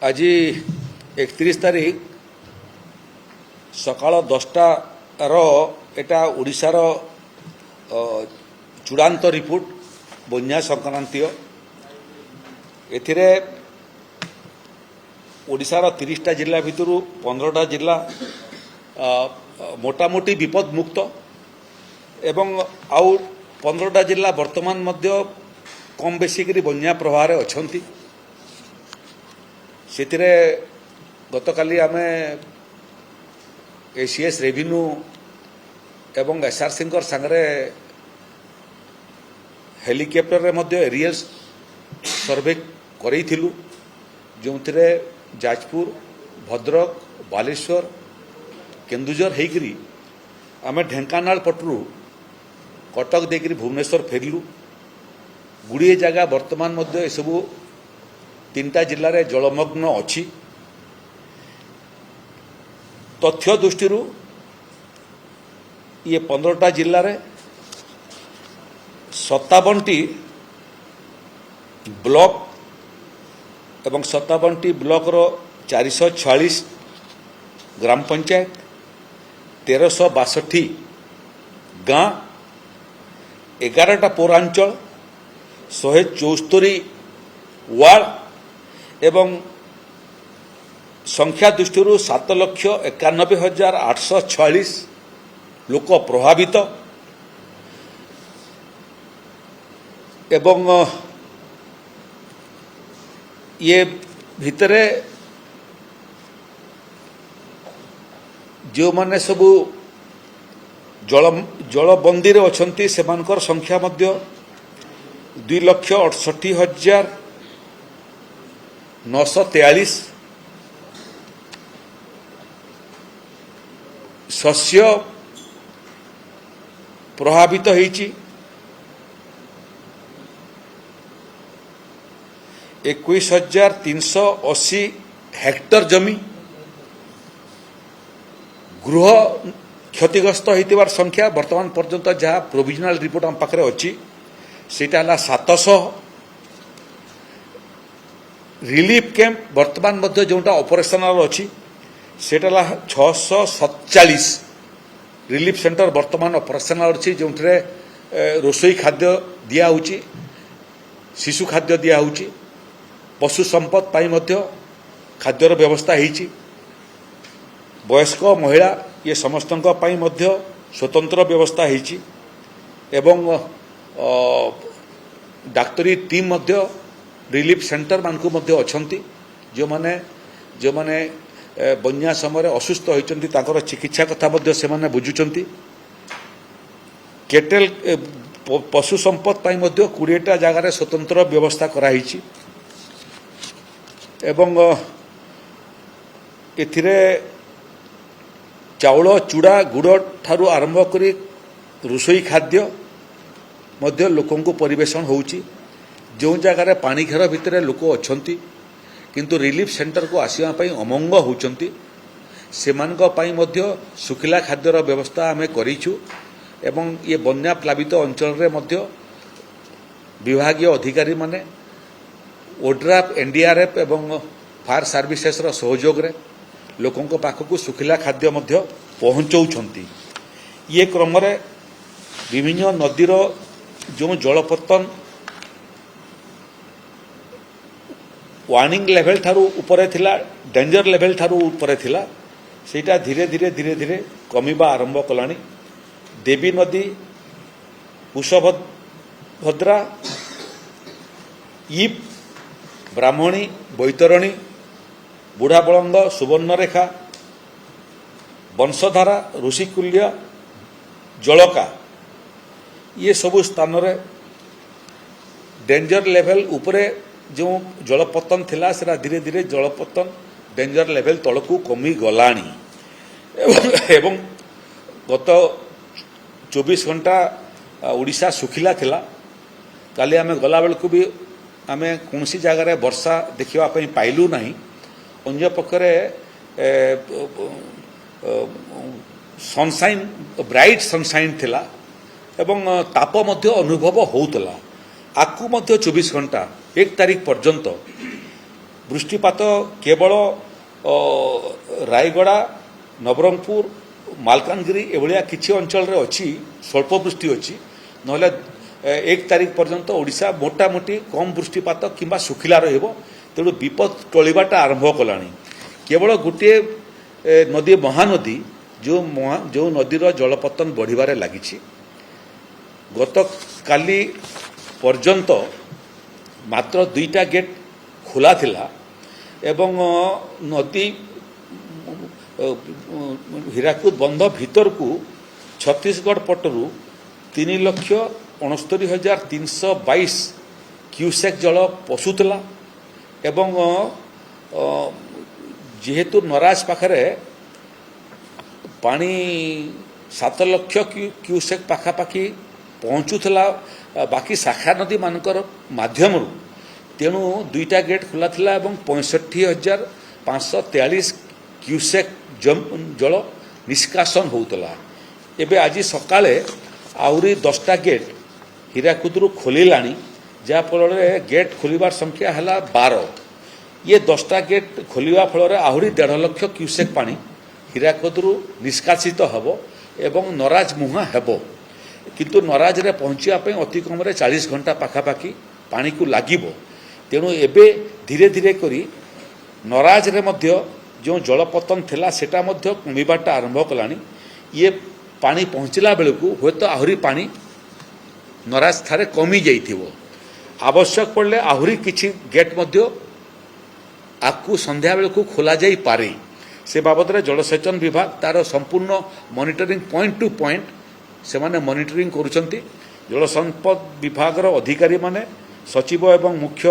आज 31 तारीख सकाळ 10टार एटा ओडिशार चूड़ांत रिपोर्ट बन्या संक्रांतीय एथिरे ओडिशार 30टा जिला भितर 15टा जिला मोटामोटी विपद मुक्त एवं आउ 15टा जिला वर्तमान मध्य कम बेसी करी बन्या प्रभाव अछंती सेतिरे गतकाली आमे एसीएस रेवेन्यू एवं एसआरसी संगे हेलिकॉप्टर रे मध्य एरियल सर्वे करैथिलु जो जाजपुर भद्रक बालेश्वर केन्दुझर हेकरी आमे ढेंकानाल पटरू कटक देकरी भुवनेश्वर फेरलु गुड़िए जगह वर्तमान मध्य सबू 3टा जिले में जलमग्न अच्छी तथ्य दृष्टि ये 15टा जिले में 57टी ब्लॉक एवं 57टी ब्लॉक रो 446 ग्राम पंचायत 1362 गाँ 11टा पौरांचल 174 वार्ड एवं संख्या दृष्टि 7,91,846 लोक प्रभावित एवं ये भितरे जो माने सबू जलबंदी रे अछंती सेमानकर संख्या मध्य 2,68,943 शस्य प्रभावित होईची 21,380 हेक्टर जमी गृह क्षतिग्रस्त होइतिबार संख्या वर्तमान पर्यंत जहाँ प्रोविजनल रिपोर्ट आम पाखरे अच्छी सेटा 700 रिलीफ कैंप वर्तमान मध्य जोटा ऑपरेशनल अच्छी सेटा 647 रिलीफ सेंटर वर्तमान ऑपरेशनल अच्छी जो रोसई खाद्य दिया होची शिशु खाद्य दिया होची पशु संपद पाई मध्य खाद्यर व्यवस्था होईची वयस्क महिला ये समस्त पाई मध्य स्वतंत्र व्यवस्था होईची एवं डाक्तरी टीम मध्य रिलीफ सेंटर मानकु मध्य अछंती जो माने बन्या समय असुस्थ होइचंती ताकर चिकित्सा कथा मध्य से माने बुझुचंती केटेल पशु संपद पाई मध्य 20टा जगार स्वतंत्र व्यवस्था कराइछि एवं एथिरे चाउल चूड़ा गुड़ ठारू आरंभ करी रोसई खाद्य मध्य लोकंकु परिवेषण होउची जो जगार पानी घेर भितर लोक अछंती किंतु रिलीफ सेंटर को आसीबा पई अमंग होउचंती सेमानक पई मध्य सुखिला खाद्यर व्यवस्था आमे करिछु एवं ये बन्या प्लावित अंचल रे मध्य विभागीय अधिकारी माने ओड्राफ एनडीआरएफ एवं फायर सर्विसेस रो सहयोग रे लोकंक पाखकु सुखिला खाद्य मध्य पहुंचौछंती ये क्रम रे विभिन्न नदीर जो जलपतन वार्निंग लेवल ठारू उपरे थिला डेंजर लेवल ठारू उपरे थिला सेटा धीरे धीरे धीरे धीरे कमिबा आरंभ कलानी देवी नदी कुशभद्रा ईप ब्राह्मणी बैतरणी बुढ़ाबलंग सुवर्णरेखा वंशधारा ऋषिकुल्य जलका ये सबु स्थान रे डेंजर लेवल उपरे जो जलपतन थिला सेरा धीरे धीरे जलपतन डेंजर लेवल तलकू कमी गलानी एवं गत 24 घंटा ओडिशा सुखिला थिला काली आमे गला बेलकू भी आमे कोनसी जगह रे वर्षा देखिबा पई पाइलु नाही अन्य पक्षरे सनसाइन ब्राइट सनसाइन थिला एवं ताप मध्य अनुभव होउतला आकु मध्य 24 घंटा 1 तारीख पर्यंत ବୃଷ୍ଟିପାତ କେବଳ ରାୟଗଡ଼ା, ନବରଙ୍ଗପୁର, ମାଲକାନଗିରି ଏଭଳିଆ କିଛି ଅଞ୍ଚଳରେ ଅଛି, ସ୍ୱଳ୍ପ ବୃଷ୍ଟି ଅଛି। ନହେଲେ 1 ତାରିଖ ପର୍ଯ୍ୟନ୍ତ ଓଡ଼ିଶା ମୋଟାମୋଟି କମ୍ ବୃଷ୍ଟିପାତ କିମ୍ବା ଶୁଖିଲା ରହିବ। ତେଣୁ ବିପଦ ଟଳିବାଟା ଆରମ୍ଭ କଲାଣି। କେବଳ ଗୋଟିଏ ନଦୀ ମହାନଦୀ ଯେଉଁ ନଦୀର ଜଳପତନ ବଢ଼ିବାରେ ଲାଗିଛି। ଗତକାଲି ପର୍ଯ୍ୟନ୍ତ ମାତ୍ର 2ଟା ଗେଟ୍ ଖୋଲା ଥିଲା ଏବଂ ନଦୀ ହୀରାକୁଦ ବନ୍ଧ ଭିତରକୁ ଛତିଶଗଡ଼ ପଟରୁ 3,69,322 କ୍ୟୁସେକ୍ ଜଳ ପଶୁଥିଲା ଏବଂ ଯେହେତୁ ନରାଜ ପାଖରେ ପାଣି 7 ଲକ୍ଷ କ୍ୟୁସେକ୍ ପାଖାପାଖି ପହଞ୍ଚୁଥିଲା ବାକି ଶାଖା ନଦୀମାନଙ୍କର ମାଧ୍ୟମରୁ, ତେଣୁ 2ଟା ଗେଟ୍ ଖୋଲା ଥିଲା ଏବଂ 65,543 କ୍ୟୁସେକ୍ ଜଳ ନିଷ୍କାସନ ହେଉଥିଲା। ଏବେ ଆଜି ସକାଳେ ଆହୁରି 10ଟା ଗେଟ୍ ହୀରାକୁଦରୁ ଖୋଲିଲାଣି, ଯାହାଫଳରେ ଗେଟ୍ ଖୋଲିବାର ସଂଖ୍ୟା ହେଲା 12। ଇଏ 10ଟା ଗେଟ୍ ଖୋଲିବା ଫଳରେ ଆହୁରି 1.5 ଲକ୍ଷ କ୍ୟୁସେକ୍ ପାଣି ହୀରାକୁଦରୁ ନିଷ୍କାସିତ ହେବ ଏବଂ ନରାଜ ମୁହାଁ ହେବ। କିନ୍ତୁ ନରାଜରେ ପହଞ୍ଚିବା ପାଇଁ ଅତି କମରେ 40 ଘଣ୍ଟା ପାଖାପାଖି ପାଣିକୁ ଲାଗିବ। ତେଣୁ ଏବେ ଧୀରେ ଧୀରେ କରି ନରାଜରେ ମଧ୍ୟ ଯେଉଁ ଜଳପତନ ଥିଲା ସେଟା ମଧ୍ୟ କମିବାଟା ଆରମ୍ଭ କଲାଣି। ଇଏ ପାଣି ପହଞ୍ଚିଲା ବେଳକୁ ହୁଏତ ଆହୁରି ପାଣି ନରାଜ ଠାରେ କମି ଯାଇଥିବ। ଆବଶ୍ୟକ ପଡ଼ିଲେ ଆହୁରି କିଛି ଗେଟ୍ ମଧ୍ୟ ଆଗକୁ ସନ୍ଧ୍ୟା ବେଳକୁ ଖୋଲାଯାଇପାରେ। ସେ ବାବଦରେ ଜଳସେଚନ ବିଭାଗ ତାର ସମ୍ପୂର୍ଣ୍ଣ ମନିଟରିଂ ପଏଣ୍ଟ ଟୁ ପଏଣ୍ଟ ସେମାନେ ମନିଟରିଂ କରୁଛନ୍ତି। ଜଳସମ୍ପଦ ବିଭାଗର ଅଧିକାରୀମାନେ, ସଚିବ ଏବଂ ମୁଖ୍ୟ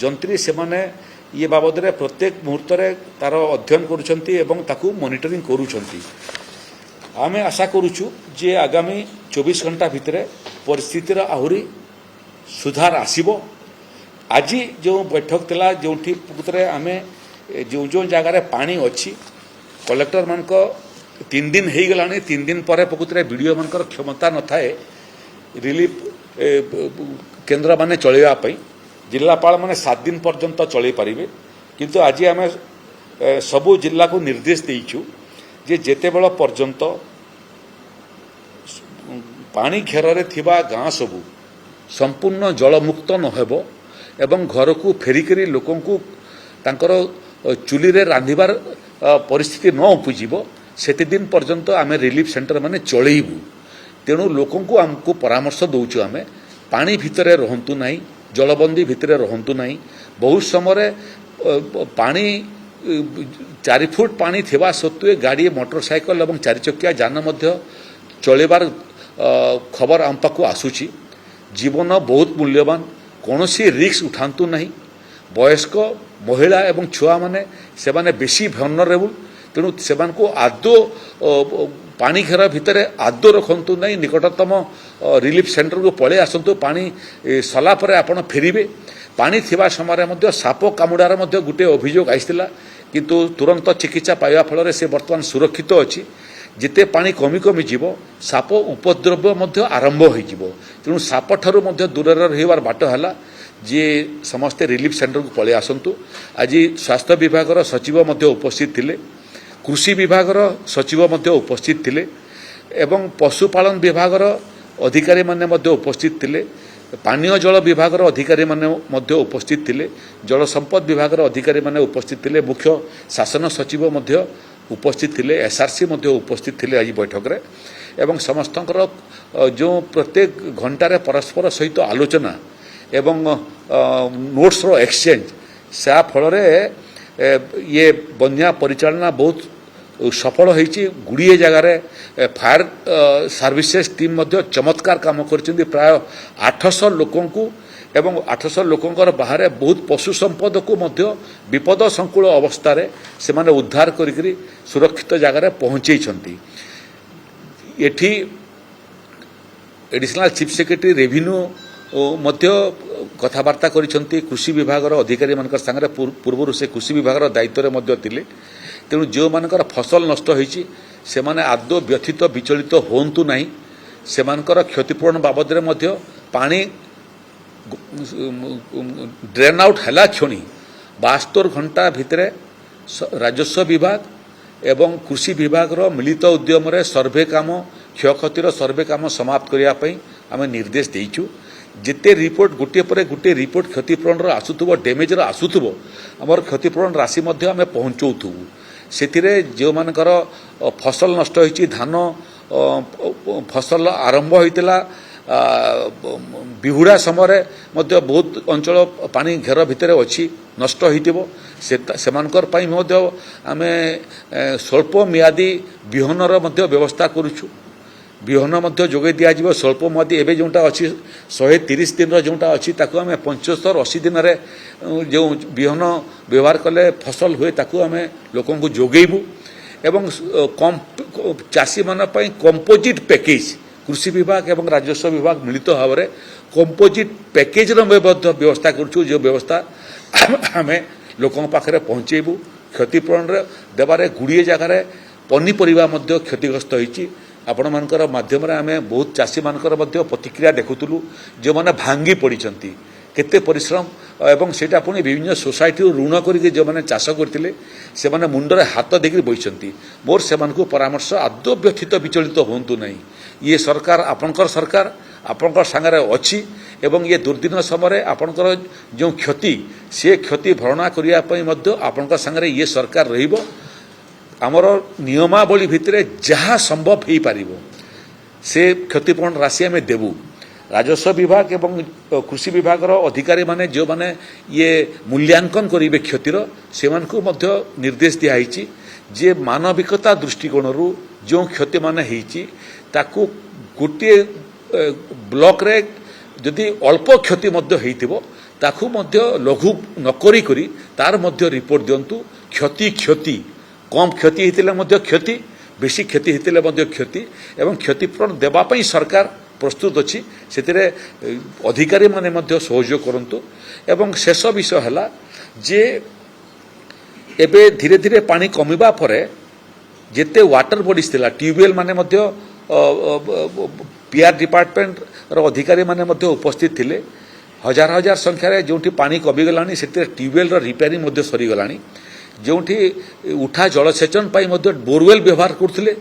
ଯନ୍ତ୍ରୀ ସେମାନେ ଇଏ ବାବଦରେ ପ୍ରତ୍ୟେକ ମୁହୂର୍ତ୍ତରେ ତାର ଅଧ୍ୟୟନ କରୁଛନ୍ତି ଏବଂ ତାକୁ ମନିଟରିଂ କରୁଛନ୍ତି। ଆମେ ଆଶା କରୁଛୁ ଯେ ଆଗାମୀ 24 ଘଣ୍ଟା ଭିତରେ ପରିସ୍ଥିତିର ଆହୁରି ସୁଧାର ଆସିବ। ଆଜି ଯେଉଁ ବୈଠକ ଥିଲା ଯେଉଁଠି ପ୍ରକୃତରେ ଆମେ ଯେଉଁ ଜାଗାରେ ପାଣି ଅଛି କଲେକ୍ଟରମାନଙ୍କ 3 ଦିନ ହେଇଗଲାଣି, 3 ଦିନ ପରେ ପ୍ରକୃତରେ ବିଡ଼ିଓମାନଙ୍କର କ୍ଷମତା ନଥାଏ ରିଲିଫ କେନ୍ଦ୍ରମାନେ ଚଳାଇବା ପାଇଁ। ଜିଲ୍ଲାପାଳମାନେ 7 ଦିନ ପର୍ଯ୍ୟନ୍ତ ଚଳାଇ ପାରିବେ। କିନ୍ତୁ ଆଜି ଆମେ ସବୁ ଜିଲ୍ଲାକୁ ନିର୍ଦ୍ଦେଶ ଦେଇଛୁ ଯେ ଯେତେବେଳ ପର୍ଯ୍ୟନ୍ତ ପାଣି ଘେରରେ ଥିବା ଗାଁ ସବୁ ସମ୍ପୂର୍ଣ୍ଣ ଜଳମୁକ୍ତ ନ ହେବ ଏବଂ ଘରକୁ ଫେରିକରି ଲୋକଙ୍କୁ ତାଙ୍କର ଚୁଲିରେ ରାନ୍ଧିବାର ପରିସ୍ଥିତି ନ ଉପୁଜିବ, ସେତିଦିନ ପର୍ଯ୍ୟନ୍ତ ଆମେ ରିଲିଫ ସେଣ୍ଟର ମାନେ ଚଳେଇବୁ। ତେଣୁ ଲୋକଙ୍କୁ ଆମକୁ ପରାମର୍ଶ ଦେଉଛୁ ଆମେ ପାଣି ଭିତରେ ରହନ୍ତୁ ନାହିଁ, ଜଳବନ୍ଦୀ ଭିତରେ ରହନ୍ତୁ ନାହିଁ। ବହୁତ ସମୟରେ ପାଣି 4 ଫୁଟ ପାଣି ଥିବା ସତ୍ତ୍ୱେ ଗାଡ଼ି, ମୋଟର ସାଇକେଲ ଏବଂ 4 ଚକିଆ ଯାନ ମଧ୍ୟ ଚଳାଇବାର ଖବର ଆମ ପାଖକୁ ଆସୁଛି। ଜୀବନ ବହୁତ ମୂଲ୍ୟବାନ, କୌଣସି ରିସ୍କ ଉଠାନ୍ତୁ ନାହିଁ। ବୟସ୍କ, ମହିଳା ଏବଂ ଛୁଆମାନେ ସେମାନେ ବେଶୀ ଭଲନରେବୁଲ, ତେଣୁ ସେମାନଙ୍କୁ ଆଦୌ ପାଣି ଘେର ଭିତରେ ଆଦୌ ରଖନ୍ତୁ ନାହିଁ। ନିକଟତମ ରିଲିଫ ସେଣ୍ଟରକୁ ପଳେଇ ଆସନ୍ତୁ। ପାଣି ସରିଲା ପରେ ଆପଣ ଫେରିବେ। ପାଣି ଥିବା ସମୟରେ ମଧ୍ୟ ସାପ କାମୁଡ଼ାର ମଧ୍ୟ ଗୋଟିଏ ଅଭିଯୋଗ ଆସିଥିଲା, କିନ୍ତୁ ତୁରନ୍ତ ଚିକିତ୍ସା ପାଇବା ଫଳରେ ସେ ବର୍ତ୍ତମାନ ସୁରକ୍ଷିତ ଅଛି। ଯେତେ ପାଣି କମି କମି ଯିବ ସାପ ଉପଦ୍ରବ ମଧ୍ୟ ଆରମ୍ଭ ହୋଇଯିବ। ତେଣୁ ସାପଠାରୁ ମଧ୍ୟ ଦୂରରେ ରହିବାର ବାଟ ହେଲା ଯେ ସମସ୍ତେ ରିଲିଫ ସେଣ୍ଟରକୁ ପଳେଇ ଆସନ୍ତୁ। ଆଜି ସ୍ୱାସ୍ଥ୍ୟ ବିଭାଗର ସଚିବ ମଧ୍ୟ ଉପସ୍ଥିତ ଥିଲେ, କୃଷି ବିଭାଗର ସଚିବ ମଧ୍ୟ ଉପସ୍ଥିତ ଥିଲେ ଏବଂ ପଶୁପାଳନ ବିଭାଗର ଅଧିକାରୀମାନେ ମଧ୍ୟ ଉପସ୍ଥିତ ଥିଲେ। ପାନୀୟ ଜଳ ବିଭାଗର ଅଧିକାରୀମାନେ ମଧ୍ୟ ଉପସ୍ଥିତ ଥିଲେ। ଜଳସମ୍ପଦ ବିଭାଗର ଅଧିକାରୀମାନେ ଉପସ୍ଥିତ ଥିଲେ। ମୁଖ୍ୟ ଶାସନ ସଚିବ ମଧ୍ୟ ଉପସ୍ଥିତ ଥିଲେ। SRC ମଧ୍ୟ ଉପସ୍ଥିତ ଥିଲେ ଆଜି ବୈଠକରେ ଏବଂ ସମସ୍ତଙ୍କର ଯେଉଁ ପ୍ରତ୍ୟେକ ଘଣ୍ଟାରେ ପରସ୍ପର ସହିତ ଆଲୋଚନା ଏବଂ ନୋଟ୍ସର ଏକ୍ସଚେଞ୍ଜ, ଯାହା ଫଳରେ ଇଏ ବନ୍ୟା ପରିଚାଳନା ବହୁତ ସଫଳ ହୋଇଛି। ଗୁଡ଼ିଏ ଜାଗାରେ ଫାୟାର ସର୍ଭିସେସ୍ ଟିମ୍ ମଧ୍ୟ ଚମତ୍କାର କାମ କରିଛନ୍ତି। ପ୍ରାୟ 800 ଲୋକଙ୍କୁ ଏବଂ 800 ଲୋକଙ୍କର ବାହାରେ ବହୁତ ପଶୁ ସମ୍ପଦକୁ ମଧ୍ୟ ବିପଦ ସଂକୁଳ ଅବସ୍ଥାରେ ସେମାନେ ଉଦ୍ଧାର କରିକି ସୁରକ୍ଷିତ ଜାଗାରେ ପହଞ୍ଚାଇଛନ୍ତି। ଏଠି ଏଡିସନାଲ ଚିଫ୍ ସେକ୍ରେଟାରୀ ରେଭିନ୍ୟୁ ମଧ୍ୟ କଥାବାର୍ତ୍ତା କରିଛନ୍ତି କୃଷି ବିଭାଗର ଅଧିକାରୀମାନଙ୍କ ସାଙ୍ଗରେ। ପୂର୍ବରୁ ସେ କୃଷି ବିଭାଗର ଦାୟିତ୍ୱରେ ମଧ୍ୟ ଥିଲେ। ତେଣୁ ଯେଉଁମାନଙ୍କର ଫସଲ ନଷ୍ଟ ହୋଇଛି ସେମାନେ ଆଦୌ ବ୍ୟଥିତ ବିଚଳିତ ହୁଅନ୍ତୁ ନାହିଁ। ସେମାନଙ୍କର କ୍ଷତିପୂରଣ ବାବଦରେ ମଧ୍ୟ ପାଣି ଡ୍ରେନ୍ ଆଉଟ୍ ହେଲା କ୍ଷଣି 72 घंटा भितर राजस्व विभाग एवं कृषि विभाग मिलित उद्यम सर्वे काम क्षयक्षतिर सर्वे काम समाप्त करने आम निर्देश देचु जिते रिपोर्ट गोटे पर गोटे रिपोर्ट क्षतिपूरण आसुव डैमेजर आसुव आमर क्षतिपूरण राशि आम पहुँचाऊ से जो मानकर फसल नष्ट होती धान फसल आरंभ होता बिहुड़ा समय बहुत अंचल पानी घेर भितर अच्छी नष्ट हो आम स्वल्प मियादी बिहनर व्यवस्था करुछु बिहन जोगे दिज्व स्वल्प मियादी एवं जोटा अच्छी 130 दिन जोटा अच्छी आम 75-80 दिन जो बिहन व्यवहार कले फसल हुए ताकू आम लोक जोगेबू एवं चाषी मान कंपोजिट पैकेज कृषि विभाग एवं राजस्व विभाग मिलित भाव में कंपोजिट पैकेज व्यवस्था करुछु जो व्यवस्था आम लोकों पाखे पहुँचेबू क्षतिपूरण देवारे गुड़िए जगार पनीपरिया क्षतिग्रस्त होती आपण मानकर माध्यम आम बहुत चाषी मानकर प्रतिक्रिया देखुलु जो मैंने भांगी पड़ी केते परिश्रम एवं सेटा पुणी विभिन्न सोसाइटी ऋण करके जो मैंने चाष करते से माने मुंडरे हाथ देकर बही मोर से परामर्श आदौ व्यथित विचलित हूँ ना ये सरकार आपणकर सरकार आपणकर सांगरे अच्छी एवं ये दुर्दिन समय आपणकर जो क्षति से क्षति भरणा करने आपणकर सांगरे ये सरकार रहिबो आमर नियमावली भितर जहाँ संभव हो पार से क्षतिपूरण राशि आम देवु राजस्व विभाग एवं कृषि विभाग अधिकारी माने जो माने ये मूल्यांकन करेंगे क्षतिर से निर्देश दिखाई जे मानविकता दृष्टिकोण जो क्षति मान ताकू गोटे ब्लॉक रे जदि अल्प क्षति ताकू लघु नकरी करी तार रिपोर्ट दिंतु क्षति क्षति कम क्षति होते क्षति बेसी क्षति होते क्षति एवं क्षतिपूरण देवाई सरकार प्रस्तुत अच्छी से अधिकारी माने सहयोग करंतु एवं शेष विषय है जे एबे धीरे धीरे पानी कमिबा परे जेते वाटर बॉडीज थिला ट्यूबवेल माने पीआर डिपार्टमेंट रो अधिकारी माने उपस्थित थिले हजार हजार संख्यार जो पानी कमिगलानी से ट्यूबवेल रिपेयरिंग सरीगलानी जो उठा जलसेचन बोरवेल व्यवहार करते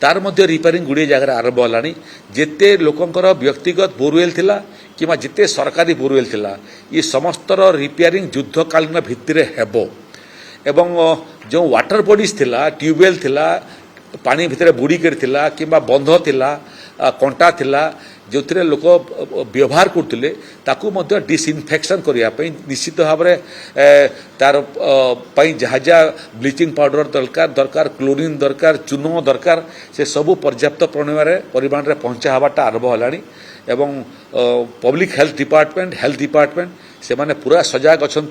तार रिपेयरिंग गुड़े जगह आरंभ होलानी जेते लोकंकर व्यक्तिगत बोरवेल थिला किमा जेते सरकारी बोरवेल थिला ये समस्तर रिपेयरिंग युद्धकालीन भित्तिरे हेबो एवं जो वाटर बॉडीज थिला ट्यूबवेल थिला पानी भितर बुड़ी कर किंबा बंध थिला कंटा थिला जो लोक व्यवहार करते ताकू डिसइनफेक्शन करने निश्चित भाव में तार जहाँ जहाँ ब्लीचिंग पाउडर दरकार क्लोरीन दरकार चून दरकार से सबू पर्याप्त परिमाण में पहुँचा हवाटा आरंभ होलानी एवं पब्लिक हेल्थ डिपार्टमेंट से माने पूरा सजग अच्छा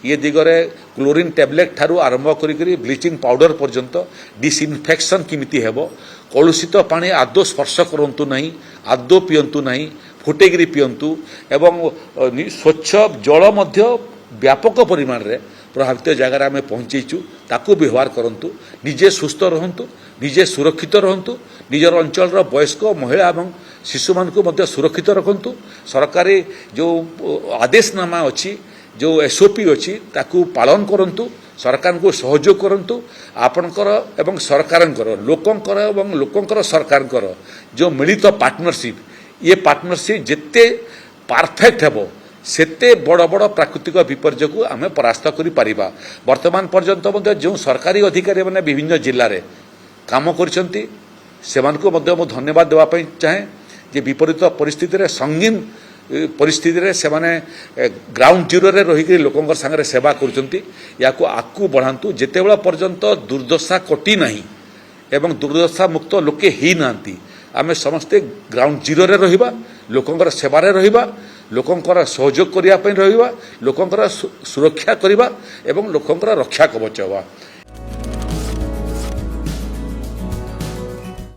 ये दिगरे क्लोरीन टैबलेट ठारू आरंभ करी ब्लीचिंग पाउडर पर्यंत डिसइनफेक्शन किमिति हेबो कलुषित पानी आदौ स्पर्श करंतु नहीं आदौ पियंतु नहीं फुटेगिरी पियंतु एवं स्वच्छ जल मध्य व्यापक परिमाण रे प्रभावित जगार आम पहुँचीचु ताकू व्यवहार करंतु निजे सुस्थ रहंतु निजे सुरक्षित रहंतु निजर अंचल वयस्क महिला एवं शिशु मानक सुरक्षित रखंतु सरकारी जो आदेशनामा अच्छी जो एसओपी अच्छी ताकू पालन करंतु सरकार को सहयोग करंतु आपणकर एवं सरकारंकर लोकंकर एवं लोकंकर सरकारंकर जो मिलित पार्टनरशिप ये पार्टनरशिप जिते परफेक्ट हेबो सेते बड़ बड़ प्राकृतिक विपर्य को आम परास्त कर पारिबा वर्तमान पर्यंत जो सरकारी अधिकारी मैंने विभिन्न जिले में काम करछंती सेमानकु मु धन्यवाद देवाई चाहे जे विपरीत परिस्थिति संगीन परिस्थिति से माने ग्राउंड जीरो रे रही लोकंर सांगे सेवा करुँच या आगू बढ़ातु जिते पर्यंत दुर्दशा कटी नहीं एवं दुर्दशा मुक्त लोके ही नांती आमे समस्ते ग्राउंड जीरो रे रहिबा लोकंर सेवारे रहिबा लोकंर सहयोग करिया पई रहिबा लोकंर सुरक्षा करिबा एवं लोकंर रक्षा कवच हवा।